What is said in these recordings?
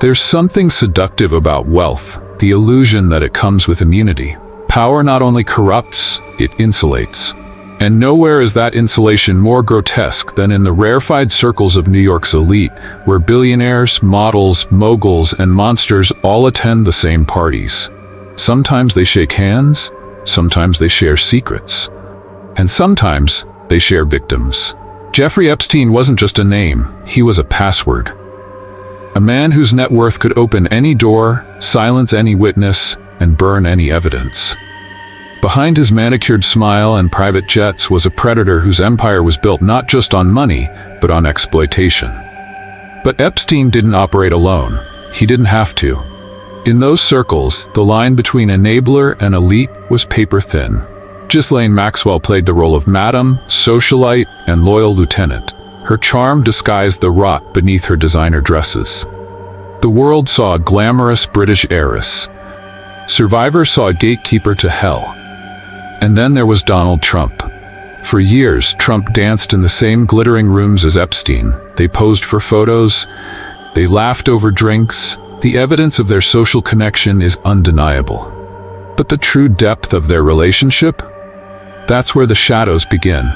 There's something seductive about wealth, the illusion that it comes with immunity. Power not only corrupts, it insulates. And nowhere is that insulation more grotesque than in the rarefied circles of New York's elite, where billionaires, models, moguls, and monsters all attend the same parties. Sometimes they shake hands, sometimes they share secrets, and sometimes they share victims. Jeffrey Epstein wasn't just a name, he was a password. A man whose net worth could open any door, silence any witness, and burn any evidence. Behind his manicured smile and private jets was a predator whose empire was built not just on money, but on exploitation. But Epstein didn't operate alone. He didn't have to. In those circles, the line between enabler and elite was paper thin. Ghislaine Maxwell played the role of madam, socialite, and loyal lieutenant. Her charm disguised the rot beneath her designer dresses. The world saw a glamorous British heiress. Survivors saw a gatekeeper to hell. And then there was Donald Trump. For years, Trump danced in the same glittering rooms as Epstein. They posed for photos, they laughed over drinks. The evidence of their social connection is undeniable. But the true depth of their relationship? That's where the shadows begin.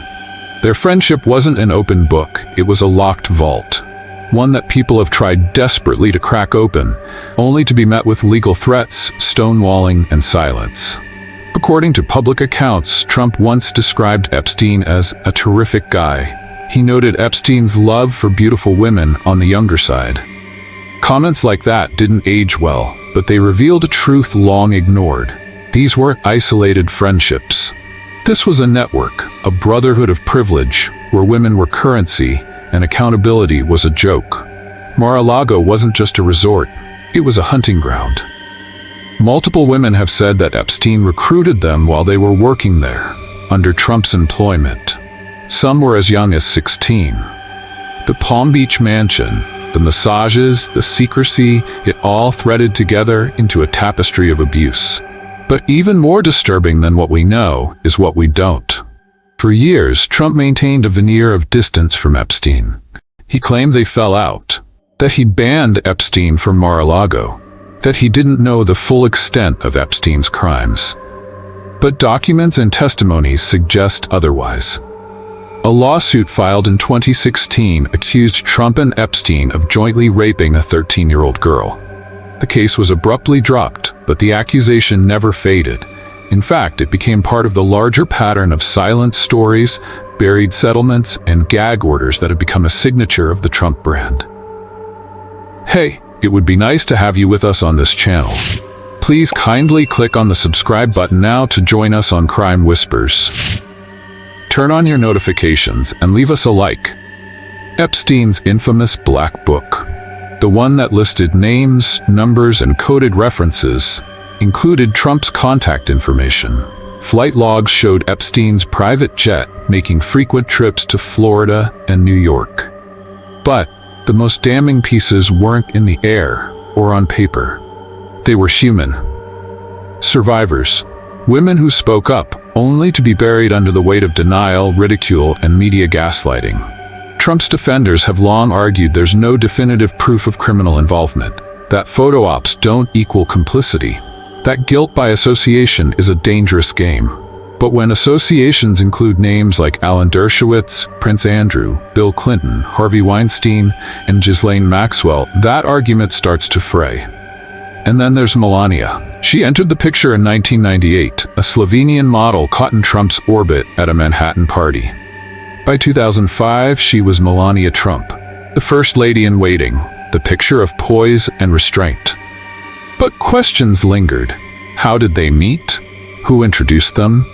Their friendship wasn't an open book, it was a locked vault. One that people have tried desperately to crack open, only to be met with legal threats, stonewalling, and silence. According to public accounts, Trump once described Epstein as a terrific guy. He noted Epstein's love for beautiful women on the younger side. Comments like that didn't age well, but they revealed a truth long ignored. These weren't isolated friendships. This was a network, a brotherhood of privilege, where women were currency and accountability was a joke. Mar-a-Lago wasn't just a resort, it was a hunting ground. Multiple women have said that Epstein recruited them while they were working there, under Trump's employment. Some were as young as 16. The Palm Beach mansion, the massages, the secrecy, it all threaded together into a tapestry of abuse. But even more disturbing than what we know is what we don't. For years, Trump maintained a veneer of distance from Epstein. He claimed they fell out, that he banned Epstein from Mar-a-Lago, that he didn't know the full extent of Epstein's crimes. But documents and testimonies suggest otherwise. A lawsuit filed in 2016 accused Trump and Epstein of jointly raping a 13-year-old girl. The case was abruptly dropped, but the accusation never faded. In fact, it became part of the larger pattern of silent stories, buried settlements, and gag orders that have become a signature of the Trump brand. Hey, it would be nice to have you with us on this channel. Please kindly click on the subscribe button now to join us on Crime Whispers. Turn on your notifications and leave us a like. Epstein's infamous Black Book, the one that listed names, numbers, and coded references, included Trump's contact information. Flight logs showed Epstein's private jet making frequent trips to Florida and New York. But the most damning pieces weren't in the air or on paper. They were human. Survivors, women who spoke up, only to be buried under the weight of denial, ridicule, and media gaslighting. Trump's defenders have long argued there's no definitive proof of criminal involvement, that photo ops don't equal complicity, that guilt by association is a dangerous game. But when associations include names like Alan Dershowitz, Prince Andrew, Bill Clinton, Harvey Weinstein, and Ghislaine Maxwell, that argument starts to fray. And then there's Melania. She entered the picture in 1998, a Slovenian model caught in Trump's orbit at a Manhattan party. By 2005, she was Melania Trump, the first lady in waiting, the picture of poise and restraint. But questions lingered. How did they meet? Who introduced them?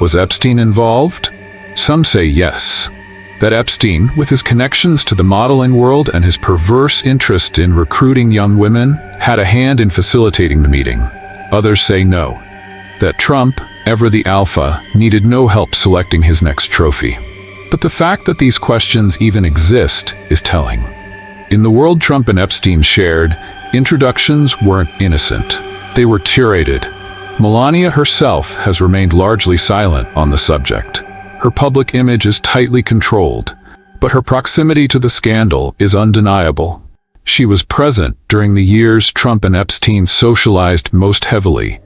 Was Epstein involved? Some say yes. That Epstein, with his connections to the modeling world and his perverse interest in recruiting young women, had a hand in facilitating the meeting. Others say no. That Trump, ever the alpha, needed no help selecting his next trophy. But the fact that these questions even exist is telling. In the world Trump and Epstein shared, introductions weren't innocent. They were curated. Melania herself has remained largely silent on the subject. Her public image is tightly controlled, but her proximity to the scandal is undeniable. She was present during the years Trump and Epstein socialized most heavily.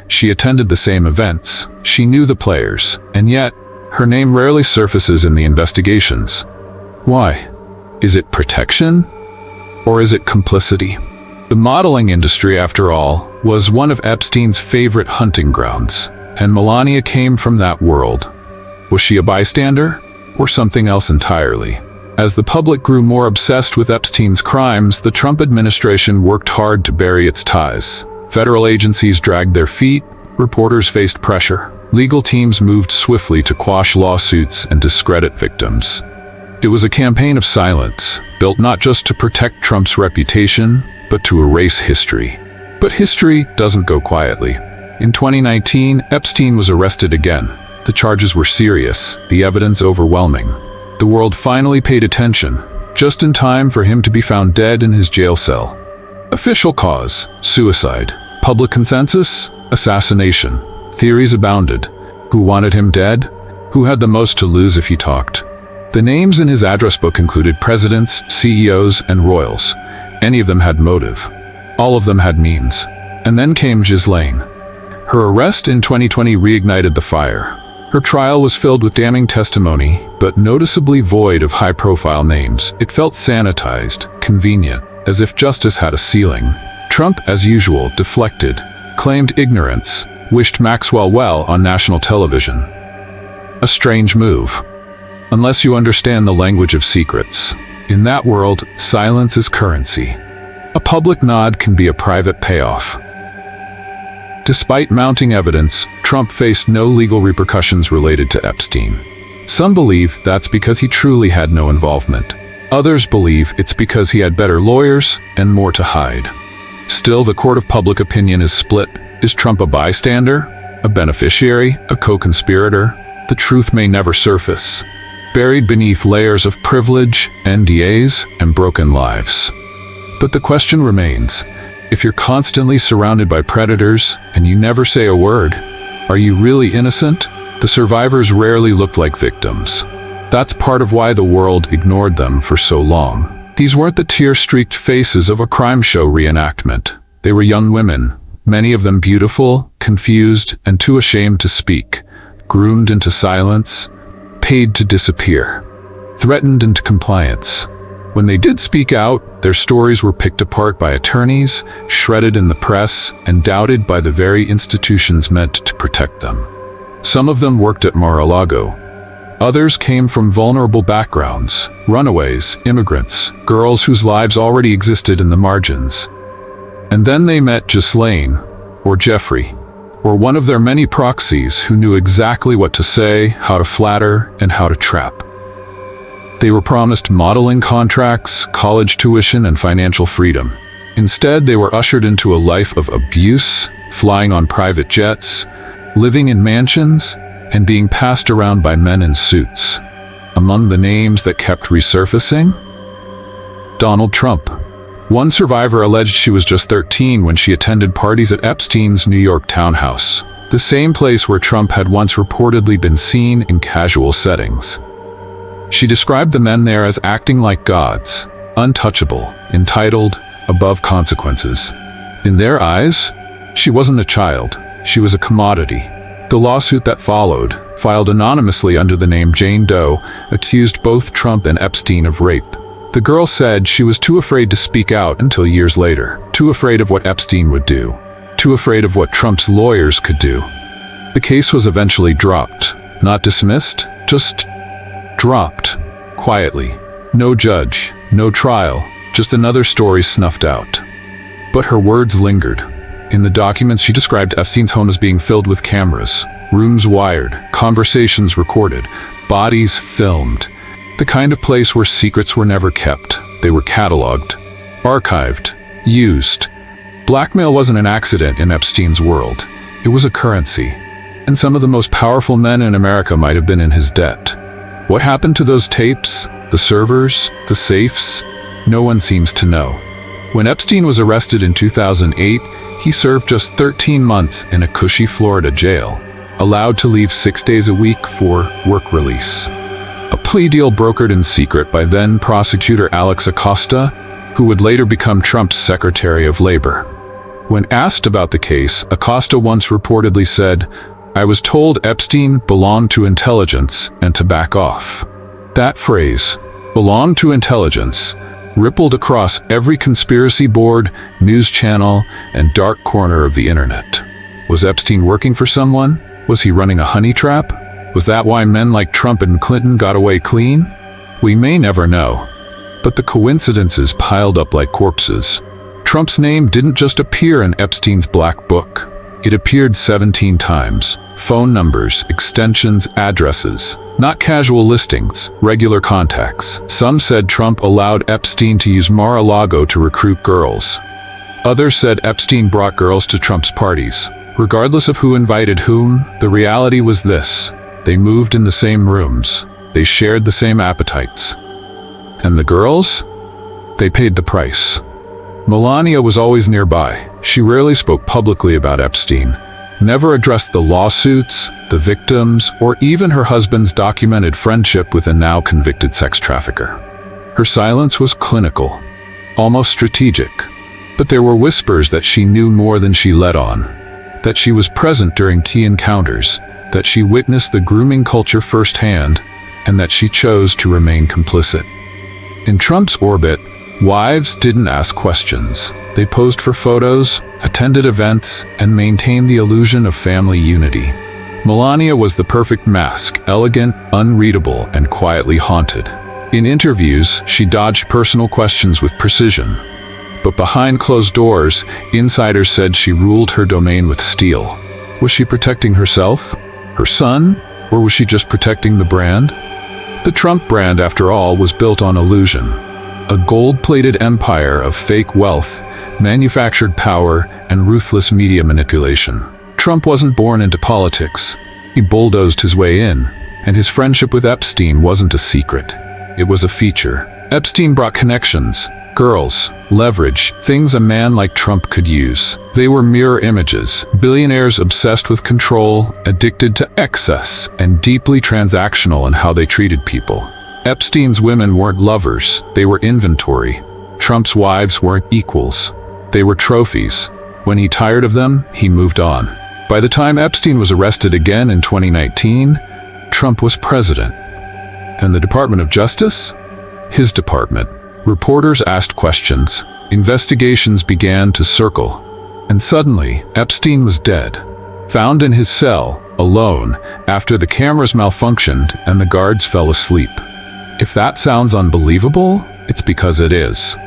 She attended the same events, she knew the players, and yet, her name rarely surfaces in the investigations. Why? Is it protection? Or is it complicity? The modeling industry, after all, was one of Epstein's favorite hunting grounds, and Melania came from that world. Was she a bystander, or something else entirely? As the public grew more obsessed with Epstein's crimes, the Trump administration worked hard to bury its ties. Federal agencies dragged their feet, reporters faced pressure. Legal teams moved swiftly to quash lawsuits and discredit victims. It was a campaign of silence, built not just to protect Trump's reputation, but to erase history. But history doesn't go quietly. In 2019, Epstein was arrested again. The charges were serious, the evidence overwhelming. The world finally paid attention, just in time for him to be found dead in his jail cell. Official cause: suicide. Public consensus: assassination. Theories abounded. Who wanted him dead? Who had the most to lose if he talked? The names in his address book included presidents, CEOs, and royals. Any of them had motive. All of them had means. And then came Ghislaine. Her arrest in 2020 reignited the fire. Her trial was filled with damning testimony, but noticeably void of high-profile names. It felt sanitized, convenient, as if justice had a ceiling. Trump, as usual, deflected, claimed ignorance, wished Maxwell well on national television. A strange move. Unless you understand the language of secrets. In that world, silence is currency. A public nod can be a private payoff. Despite mounting evidence, Trump faced no legal repercussions related to Epstein. Some believe that's because he truly had no involvement. Others believe it's because he had better lawyers and more to hide. Still, the court of public opinion is split. Is Trump a bystander, a beneficiary, a co-conspirator? The truth may never surface, buried beneath layers of privilege, NDAs, and broken lives. But the question remains, if you're constantly surrounded by predators and you never say a word, are you really innocent? The survivors rarely looked like victims. That's part of why the world ignored them for so long. These weren't the tear-streaked faces of a crime show reenactment. They were young women, many of them beautiful, confused, and too ashamed to speak, groomed into silence, paid to disappear, threatened into compliance. When they did speak out, their stories were picked apart by attorneys, shredded in the press, and doubted by the very institutions meant to protect them. Some of them worked at Mar-a-Lago. Others came from vulnerable backgrounds, runaways, immigrants, girls whose lives already existed in the margins. And then they met Ghislaine, or Jeffrey, or one of their many proxies who knew exactly what to say, how to flatter, and how to trap. They were promised modeling contracts, college tuition, and financial freedom. Instead, they were ushered into a life of abuse, flying on private jets, living in mansions, and being passed around by men in suits. Among the names that kept resurfacing? Donald Trump. One survivor alleged she was just 13 when she attended parties at Epstein's New York townhouse, the same place where Trump had once reportedly been seen in casual settings. She described the men there as acting like gods, untouchable, entitled, above consequences. In their eyes, she wasn't a child, she was a commodity. The lawsuit that followed, filed anonymously under the name Jane Doe, accused both Trump and Epstein of rape. The girl said she was too afraid to speak out until years later, too afraid of what Epstein would do, too afraid of what Trump's lawyers could do. The case was eventually dropped, not dismissed, just dropped, quietly. No judge, no trial, just another story snuffed out. But her words lingered. In the documents, she described Epstein's home as being filled with cameras, rooms wired, conversations recorded, bodies filmed. The kind of place where secrets were never kept. They were cataloged, archived, used. Blackmail wasn't an accident in Epstein's world. It was a currency. And some of the most powerful men in America might have been in his debt. What happened to those tapes, the servers, the safes? No one seems to know. When Epstein was arrested in 2008, he served just 13 months in a cushy Florida jail, allowed to leave 6 days a week for work release. A plea deal brokered in secret by then prosecutor Alex Acosta who would later become Trump's Secretary of Labor. When asked about the case, Acosta once reportedly said, "I was told Epstein belonged to intelligence and to back off." That phrase, "belonged to intelligence," rippled across every conspiracy board, news channel, and dark corner of the internet. Was Epstein working for someone? Was he running a honey trap? Was that why men like Trump and Clinton got away clean? We may never know. But the coincidences piled up like corpses. Trump's name didn't just appear in Epstein's black book. It appeared 17 times. Phone numbers, extensions, addresses. Not casual listings, regular contacts. Some said Trump allowed Epstein to use Mar-a-Lago to recruit girls. Others said Epstein brought girls to Trump's parties. Regardless of who invited whom, the reality was this: they moved in the same rooms. They shared the same appetites. And the girls? They paid the price. Melania was always nearby. She rarely spoke publicly about Epstein, never addressed the lawsuits, the victims, or even her husband's documented friendship with a now convicted sex trafficker. Her silence was clinical, almost strategic. But there were whispers that she knew more than she let on, that she was present during key encounters, that she witnessed the grooming culture firsthand, and that she chose to remain complicit. In Trump's orbit, wives didn't ask questions. They posed for photos, attended events, and maintained the illusion of family unity. Melania was the perfect mask, elegant, unreadable, and quietly haunted. In interviews, she dodged personal questions with precision. But behind closed doors, insiders said she ruled her domain with steel. Was she protecting herself? Her son? Or was she just protecting the brand? The Trump brand, after all, was built on illusion. A gold-plated empire of fake wealth, manufactured power, and ruthless media manipulation. Trump wasn't born into politics. He bulldozed his way in, and his friendship with Epstein wasn't a secret. It was a feature. Epstein brought connections, girls, leverage, things a man like Trump could use. They were mirror images, billionaires obsessed with control, addicted to excess, and deeply transactional in how they treated people. Epstein's women weren't lovers, they were inventory. Trump's wives weren't equals, they were trophies. When he tired of them, he moved on. By the time Epstein was arrested again in 2019, Trump was president. And the Department of Justice? His department. Reporters asked questions, investigations began to circle, and suddenly Epstein was dead. Found in his cell, alone, after the cameras malfunctioned and the guards fell asleep. If that sounds unbelievable, it's because it is.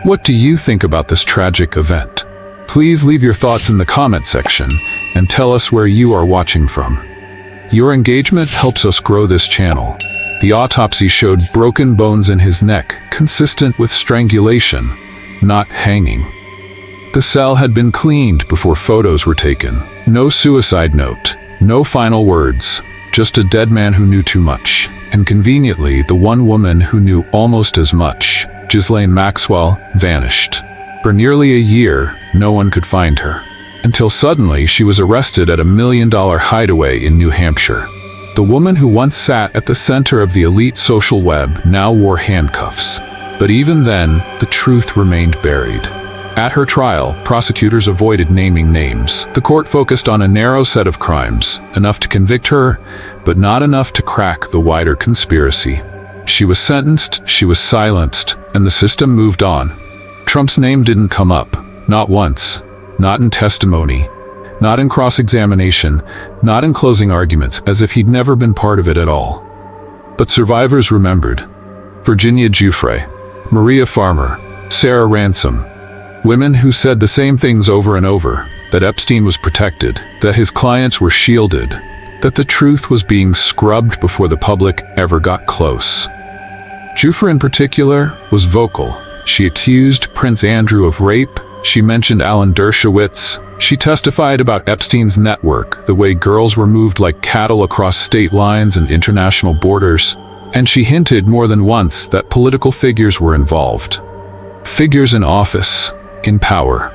What do you think about this tragic event? Please leave your thoughts in the comment section and tell us where you are watching from. Your engagement helps us grow this channel. The autopsy showed broken bones in his neck, consistent with strangulation, not hanging. The cell had been cleaned before photos were taken. No suicide note, no final words, just a dead man who knew too much. And conveniently, the one woman who knew almost as much, Ghislaine Maxwell, vanished. For nearly a year, no one could find her. Until suddenly, she was arrested at a $1 million hideaway in New Hampshire. The woman who once sat at the center of the elite social web now wore handcuffs. But even then, the truth remained buried. At her trial, prosecutors avoided naming names. The court focused on a narrow set of crimes, enough to convict her, but not enough to crack the wider conspiracy. She was sentenced, she was silenced, and the system moved on. Trump's name didn't come up, not once, not in testimony, not in cross-examination, not in closing arguments, as if he'd never been part of it at all. But survivors remembered. Virginia Giuffre, Maria Farmer, Sarah Ransom, women who said the same things over and over, that Epstein was protected, that his clients were shielded, that the truth was being scrubbed before the public ever got close. Giuffre in particular was vocal. She accused Prince Andrew of rape, she mentioned Alan Dershowitz, she testified about Epstein's network, the way girls were moved like cattle across state lines and international borders, and she hinted more than once that political figures were involved. Figures in office, in power,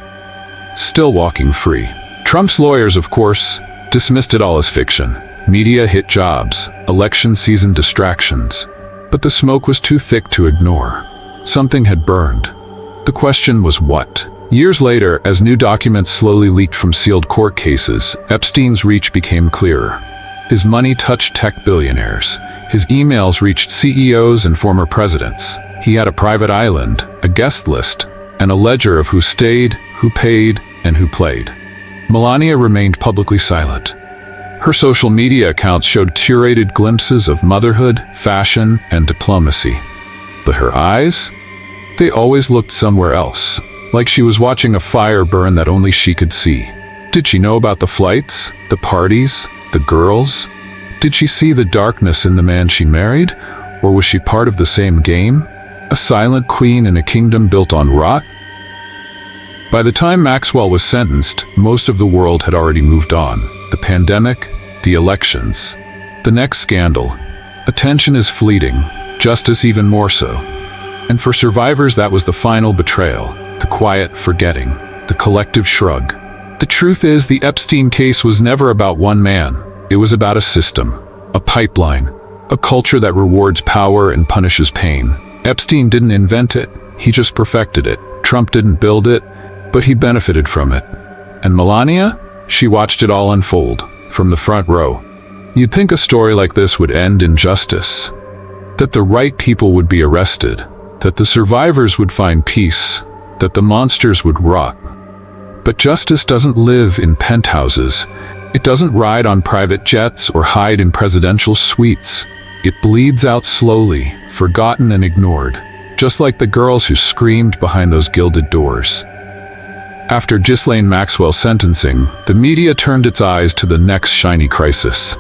still walking free. Trump's lawyers, of course, dismissed it all as fiction. Media hit jobs, election season distractions. But the smoke was too thick to ignore. Something had burned. The question was what? Years later, as new documents slowly leaked from sealed court cases, Epstein's reach became clearer. His money touched tech billionaires. His emails reached CEOs and former presidents. He had a private island, a guest list, and a ledger of who stayed, who paid, and who played. Melania remained publicly silent. Her social media accounts showed curated glimpses of motherhood, fashion, and diplomacy. But her eyes? They always looked somewhere else, like she was watching a fire burn that only she could see. Did she know about the flights, the parties, the girls? Did she see the darkness in the man she married? Or was she part of the same game? A silent queen in a kingdom built on rot? By the time Maxwell was sentenced, most of the world had already moved on. The pandemic, the elections, the next scandal. Attention is fleeting, justice even more so. And for survivors, that was the final betrayal, the quiet forgetting, the collective shrug. The truth is, the Epstein case was never about one man. It was about a system, a pipeline, a culture that rewards power and punishes pain. Epstein didn't invent it, he just perfected it. Trump didn't build it, but he benefited from it. And Melania? She watched it all unfold, from the front row. You'd think a story like this would end in justice, that the right people would be arrested, that the survivors would find peace, that the monsters would rot. But justice doesn't live in penthouses. It doesn't ride on private jets or hide in presidential suites. It bleeds out slowly, forgotten and ignored, just like the girls who screamed behind those gilded doors. After Ghislaine Maxwell's sentencing, the media turned its eyes to the next shiny crisis.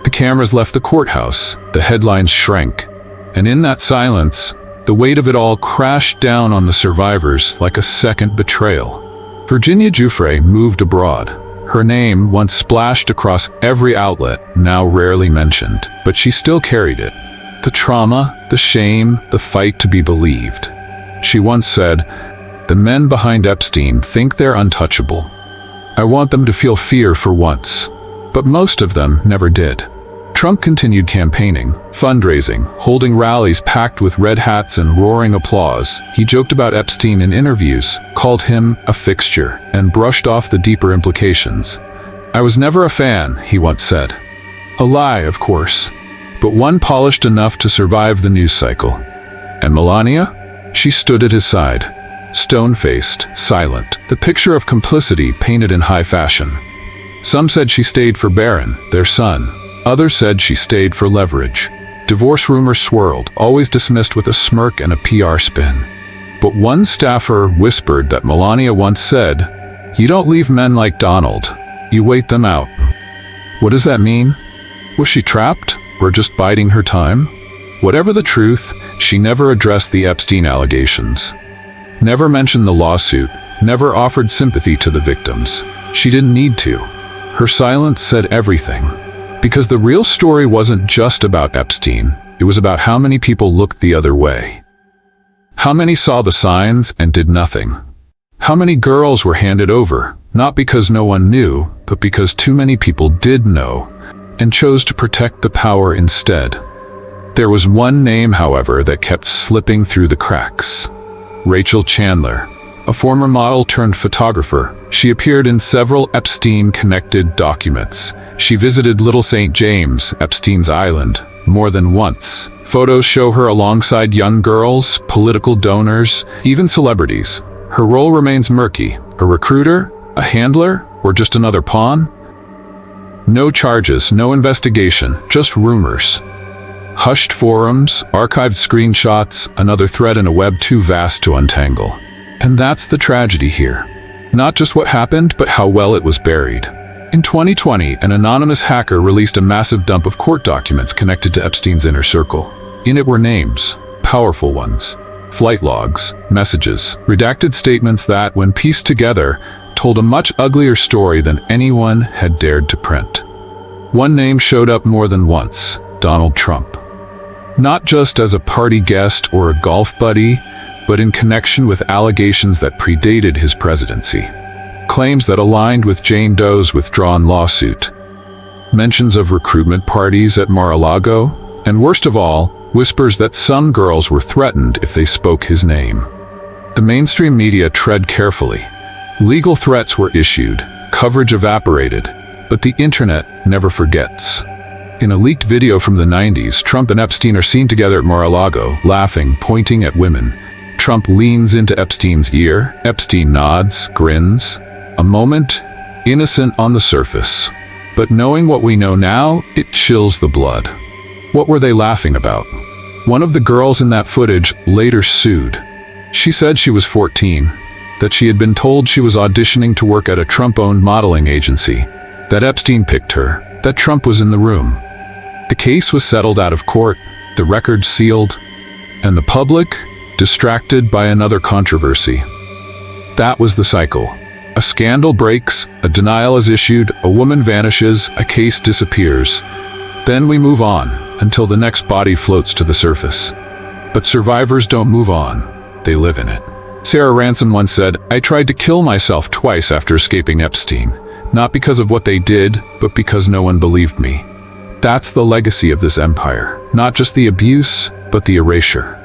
The cameras left the courthouse, the headlines shrank, and in that silence, the weight of it all crashed down on the survivors like a second betrayal. Virginia Giuffre moved abroad. Her name, once splashed across every outlet, now rarely mentioned, but she still carried it. The trauma, the shame, the fight to be believed. She once said, "The men behind Epstein think they're untouchable. I want them to feel fear for once." But most of them never did. Trump continued campaigning, fundraising, holding rallies packed with red hats and roaring applause. He joked about Epstein in interviews, called him a fixture, and brushed off the deeper implications. "I was never a fan," he once said. A lie, of course, but one polished enough to survive the news cycle. And Melania? She stood at his side, stone-faced, silent, the picture of complicity painted in high fashion. Some said she stayed for Barron, their son. Others said she stayed for leverage. Divorce rumors swirled, always dismissed with a smirk and a PR spin. But one staffer whispered that Melania once said, "You don't leave men like Donald, you wait them out." What does that mean? Was she trapped, or just biding her time? Whatever the truth, she never addressed the Epstein allegations. Never mentioned the lawsuit, never offered sympathy to the victims. She didn't need to. Her silence said everything. Because the real story wasn't just about Epstein, it was about how many people looked the other way. How many saw the signs and did nothing? How many girls were handed over, not because no one knew, but because too many people did know, and chose to protect the power instead? There was one name, however, that kept slipping through the cracks. Rachel Chandler. A former model turned photographer, she appeared in several Epstein-connected documents. She visited Little St. James, Epstein's island, more than once. Photos show her alongside young girls, political donors, even celebrities. Her role remains murky. A recruiter? A handler? Or just another pawn? No charges, no investigation, just rumors. Hushed forums, archived screenshots, another thread in a web too vast to untangle. And that's the tragedy here. Not just what happened, but how well it was buried. In 2020, an anonymous hacker released a massive dump of court documents connected to Epstein's inner circle. In it were names, powerful ones, flight logs, messages, redacted statements that, when pieced together, told a much uglier story than anyone had dared to print. One name showed up more than once: Donald Trump. Not just as a party guest or a golf buddy, but in connection with allegations that predated his presidency. Claims that aligned with Jane Doe's withdrawn lawsuit. Mentions of recruitment parties at Mar-a-Lago, and worst of all, whispers that some girls were threatened if they spoke his name. The mainstream media tread carefully. Legal threats were issued, coverage evaporated, but the internet never forgets. In a leaked video from the 90s, Trump and Epstein are seen together at Mar-a-Lago, laughing, pointing at women. Trump leans into Epstein's ear. Epstein nods, grins. A moment, innocent on the surface. But knowing what we know now, it chills the blood. What were they laughing about? One of the girls in that footage later sued. She said she was 14, that she had been told she was auditioning to work at a Trump-owned modeling agency, that Epstein picked her, that Trump was in the room. The case was settled out of court, the records sealed, and the public distracted by another controversy. That was the cycle. A scandal breaks, a denial is issued, a woman vanishes, a case disappears. Then we move on, until the next body floats to the surface. But survivors don't move on, they live in it. Sarah Ransom once said, "I tried to kill myself twice after escaping Epstein, not because of what they did, but because no one believed me." That's the legacy of this empire, not just the abuse, but the erasure.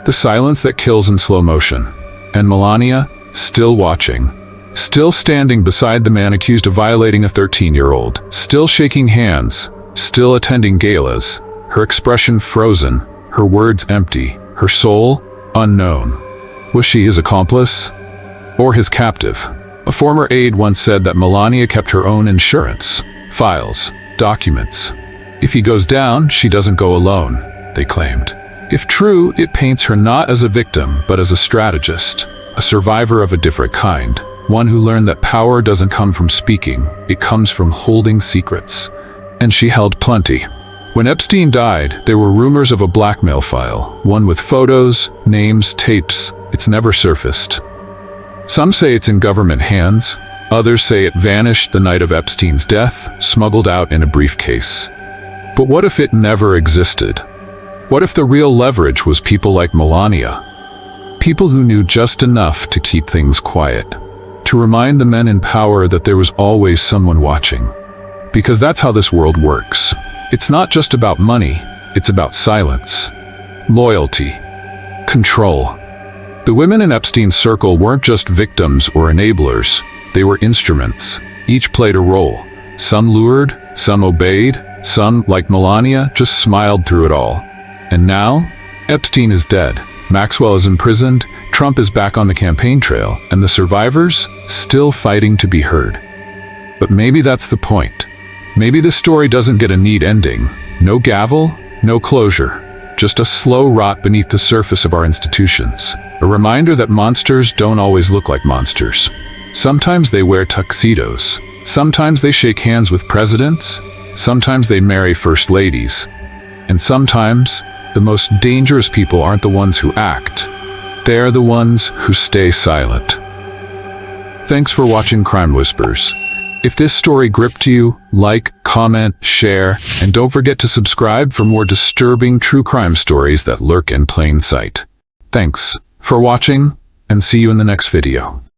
The silence that kills in slow motion. And Melania, still watching, still standing beside the man accused of violating a 13-year-old, still shaking hands, still attending galas, her expression frozen, her words empty, her soul unknown. Was she his accomplice? Or his captive? A former aide once said that Melania kept her own insurance, files, documents. If he goes down, she doesn't go alone, they claimed. If true, it paints her not as a victim, but as a strategist, a survivor of a different kind, one who learned that power doesn't come from speaking, it comes from holding secrets. And she held plenty. When Epstein died, there were rumors of a blackmail file, one with photos, names, tapes. It's never surfaced. Some say it's in government hands. Others say it vanished the night of Epstein's death, smuggled out in a briefcase. But what if it never existed? What if the real leverage was people like Melania? People who knew just enough to keep things quiet, to remind the men in power that there was always someone watching. Because that's how this world works. It's not just about money, it's about silence, loyalty, control. The women in Epstein's circle weren't just victims or enablers, they were instruments. Each played a role. Some lured, some obeyed, some, like Melania, just smiled through it all. And now, Epstein is dead, Maxwell is imprisoned, Trump is back on the campaign trail, and the survivors still fighting to be heard. But maybe that's the point. Maybe this story doesn't get a neat ending. No gavel, no closure. Just a slow rot beneath the surface of our institutions. A reminder that monsters don't always look like monsters. Sometimes they wear tuxedos. Sometimes they shake hands with presidents. Sometimes they marry first ladies. And sometimes, the most dangerous people aren't the ones who act. They're the ones who stay silent. Thanks for watching Crime Whispers. If this story gripped you, like, comment, share, and don't forget to subscribe for more disturbing true crime stories that lurk in plain sight. Thanks for watching, and see you in the next video.